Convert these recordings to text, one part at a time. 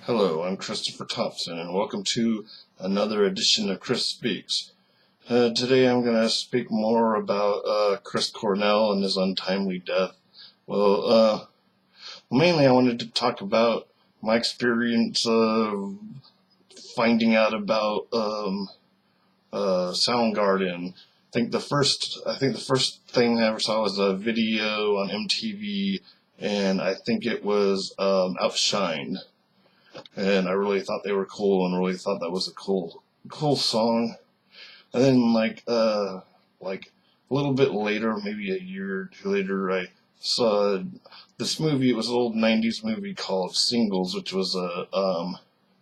Hello, I'm Christopher Thompson, and welcome to another edition of Chris Speaks. Today I'm going to speak more about Chris Cornell and his untimely death. Mainly I wanted to talk about my experience of finding out about Soundgarden. I think the first thing I ever saw was a video on MTV, and I think it was Outshined. And I really thought they were cool, and really thought that was a cool song. And then a little bit later, maybe a year or two later, I saw this movie. It was an old '90s movie called Singles, which was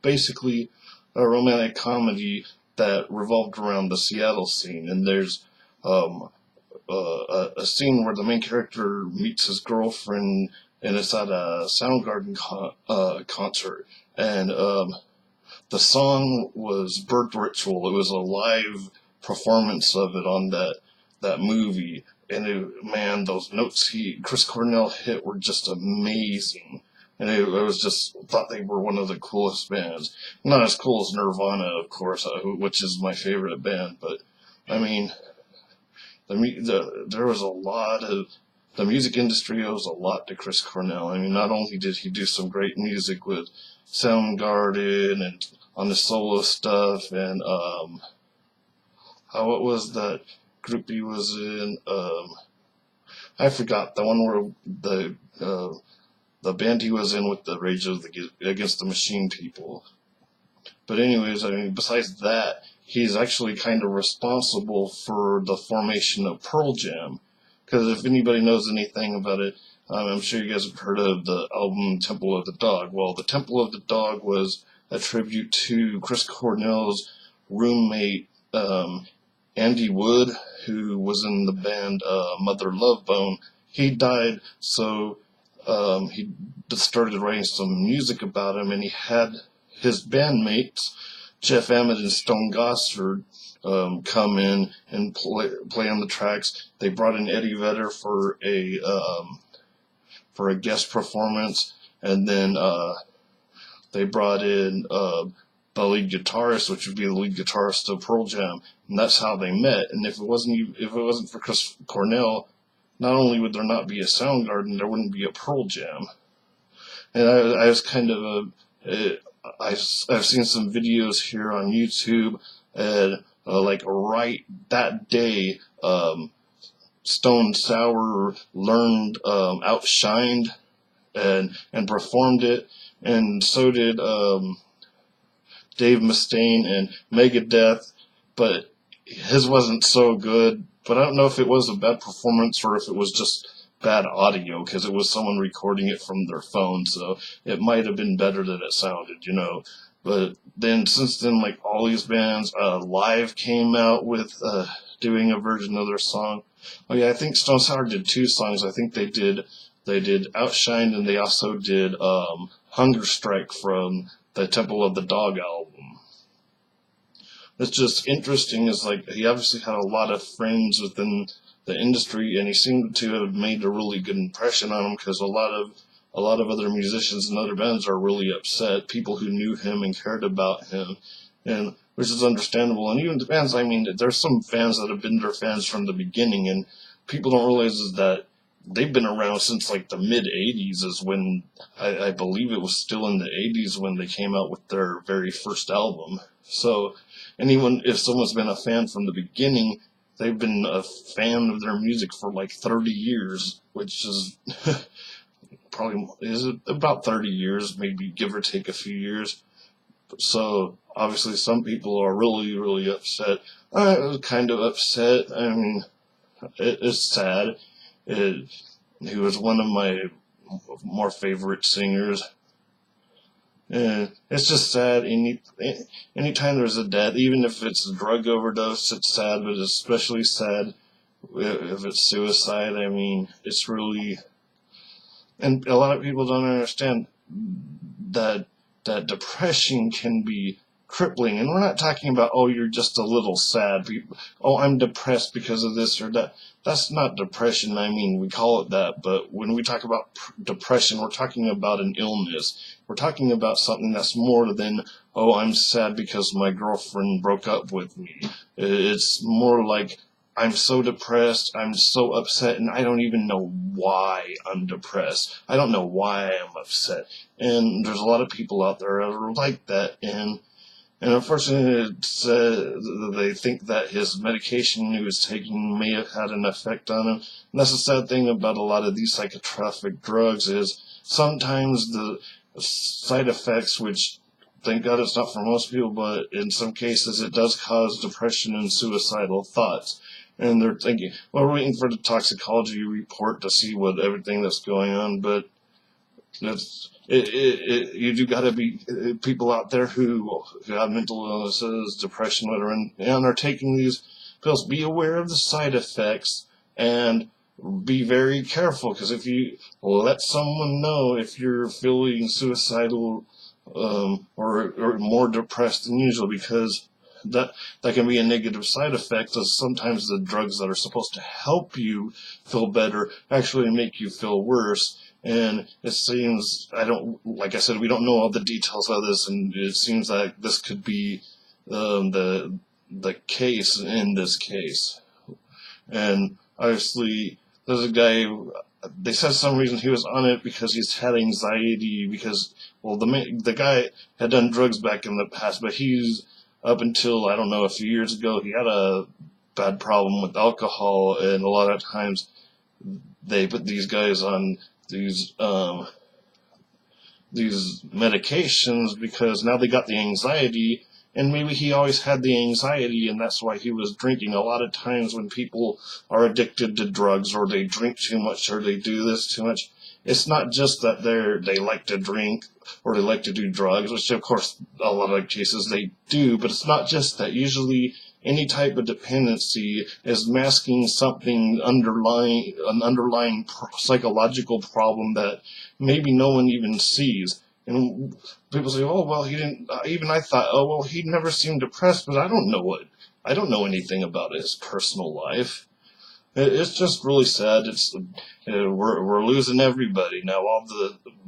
basically a romantic comedy that revolved around the Seattle scene. And there's a scene where the main character meets his girlfriend, and it's at a Soundgarden concert. And the song was Birth Ritual. It was a live performance of it on that movie. And man, those notes Chris Cornell hit were just amazing. And I was just thought they were one of the coolest bands. Not as cool as Nirvana, of course, which is my favorite band. But I mean, there was a lot of the music industry owes a lot to Chris Cornell. I mean, not only did he do some great music with Soundgarden and on the solo stuff, and what was that group he was in? I forgot the one where the band he was in with the Rage Against the Machine people. But anyways, I mean, besides that, he's actually kind of responsible for the formation of Pearl Jam. Because if anybody knows anything about it, I'm sure you guys have heard of the album Temple of the Dog. Well, the Temple of the Dog was a tribute to Chris Cornell's roommate, Andy Wood, who was in the band Mother Love Bone. He died, so he started writing some music about him, and he had his bandmates, Jeff Ament and Stone Gossard, come in and play on the tracks. They brought in Eddie Vedder for a guest performance, and then they brought in the lead guitarist, which would be the lead guitarist of Pearl Jam, and that's how they met. And if it wasn't for Chris Cornell, not only would there not be a Soundgarden, there wouldn't be a Pearl Jam. And I was kind of I've seen some videos here on YouTube, and right that day, Stone Sour learned Outshined and performed it, and so did Dave Mustaine and Megadeth, but his wasn't so good. But I don't know if it was a bad performance or if it was just bad audio, because it was someone recording it from their phone, so it might have been better than it sounded, But then, since then, all these bands live came out with doing a version of their song. Oh yeah, I think Stone Sour did two songs. I think they did Outshined, and they also did Hunger Strike from the Temple of the Dog album. It's just interesting, is he obviously had a lot of friends within the industry, and he seemed to have made a really good impression on him, because a lot of other musicians and other bands are really upset, people who knew him and cared about him, and which is understandable. And even the bands, I mean, there's some fans that have been their fans from the beginning, and people don't realize is that they've been around since the mid 80s, is when I believe it was still in the 80s when they came out with their very first album. So if someone's been a fan from the beginning, they've been a fan of their music for 30 years, which is is about 30 years, maybe give or take a few years. So obviously some people are really, really upset. I was kind of upset. I mean, it's sad. He was one of my more favorite singers. And it's just sad. Anytime there's a death, even if it's a drug overdose, it's sad, but it's especially sad if it's suicide. I mean, it's really... And a lot of people don't understand that depression can be crippling. And we're not talking about, oh, you're just a little sad. Oh, I'm depressed because of this or that. That's not depression. I mean, we call it that, but when we talk about depression, we're talking about an illness. We're talking about something that's more than, oh, I'm sad because my girlfriend broke up with me. It's more like, I'm so depressed, I'm so upset, and I don't even know why I'm depressed. I don't know why I'm upset. And there's a lot of people out there that are like that, and unfortunately, they think that his medication he was taking may have had an effect on him. And that's the sad thing about a lot of these psychotropic drugs is sometimes the side effects, which thank God it's not for most people, but in some cases it does cause depression and suicidal thoughts. And they're thinking, well, we're waiting for the toxicology report to see what everything that's going on, but you do got to be people out there who have mental illnesses, depression, whatever, and are taking these pills. Be aware of the side effects and be very careful, because if you let someone know if you're feeling suicidal or more depressed than usual, because that can be a negative side effect, as sometimes the drugs that are supposed to help you feel better actually make you feel worse. And it seems, like I said, we don't know all the details of this, and it seems like this could be the case in this case. And obviously, there's a guy, they said some reason he was on it because he's had anxiety, because, well, the guy had done drugs back in the past, but he's, up until, I don't know, a few years ago, he had a bad problem with alcohol, and a lot of times they put these guys on these medications because now they got the anxiety, and maybe he always had the anxiety, and that's why he was drinking. A lot of times when people are addicted to drugs, or they drink too much, or they do this too much, it's not just that they like to drink or they like to do drugs, which of course a lot of cases they do, but it's not just that. Usually any type of dependency is masking something an underlying psychological problem that maybe no one even sees. And people say, oh, well, he didn't, even I thought, oh, well, he never seemed depressed, but I don't know anything about his personal life. It's just really sad. We're losing everybody now.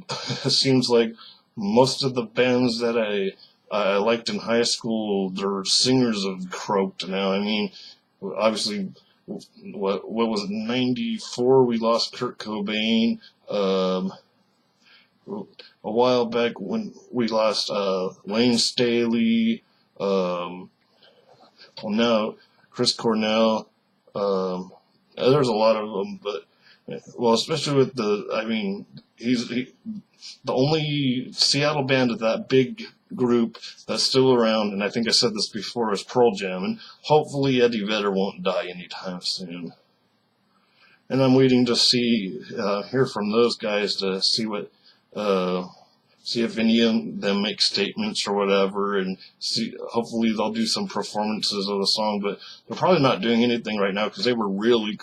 It seems like most of the bands that I liked in high school, their singers have croaked now. I mean, obviously, what was it, 94, we lost Kurt Cobain. A while back when we lost Lane Staley. Well, now Chris Cornell. There's a lot of them, but, well, especially with he's the only Seattle band of that big group that's still around, and I think I said this before, is Pearl Jam, and hopefully Eddie Vedder won't die anytime soon. And I'm waiting to hear from those guys to see if any of them make statements or whatever, and hopefully they'll do some performances of the song, but they're probably not doing anything right now because they were really,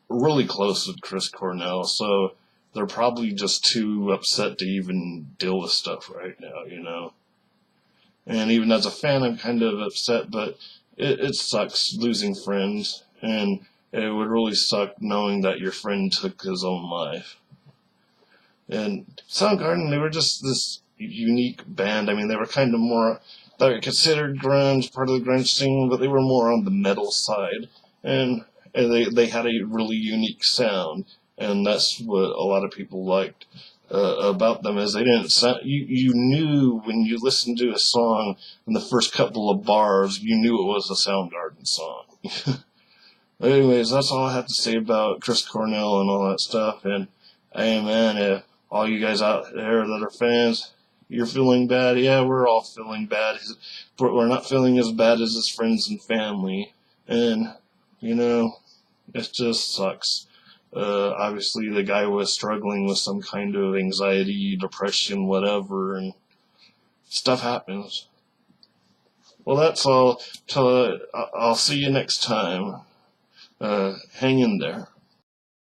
really close with Chris Cornell, so they're probably just too upset to even deal with stuff right now, you know. And even as a fan, I'm kind of upset, but it sucks losing friends, and it would really suck knowing that your friend took his own life. And Soundgarden, they were just this unique band. I mean, they were kind of more, they were considered grunge, part of the grunge scene, but they were more on the metal side. And they had a really unique sound, and that's what a lot of people liked about them, is they didn't sound, you knew when you listened to a song in the first couple of bars, you knew it was a Soundgarden song. Anyways, that's all I have to say about Chris Cornell and all that stuff. And hey, man, all you guys out there that are fans, you're feeling bad. Yeah, we're all feeling bad, but we're not feeling as bad as his friends and family. And, you know, it just sucks. Obviously the guy was struggling with some kind of anxiety, depression, whatever, and stuff happens. Well, that's all. I'll see you next time. Hang in there.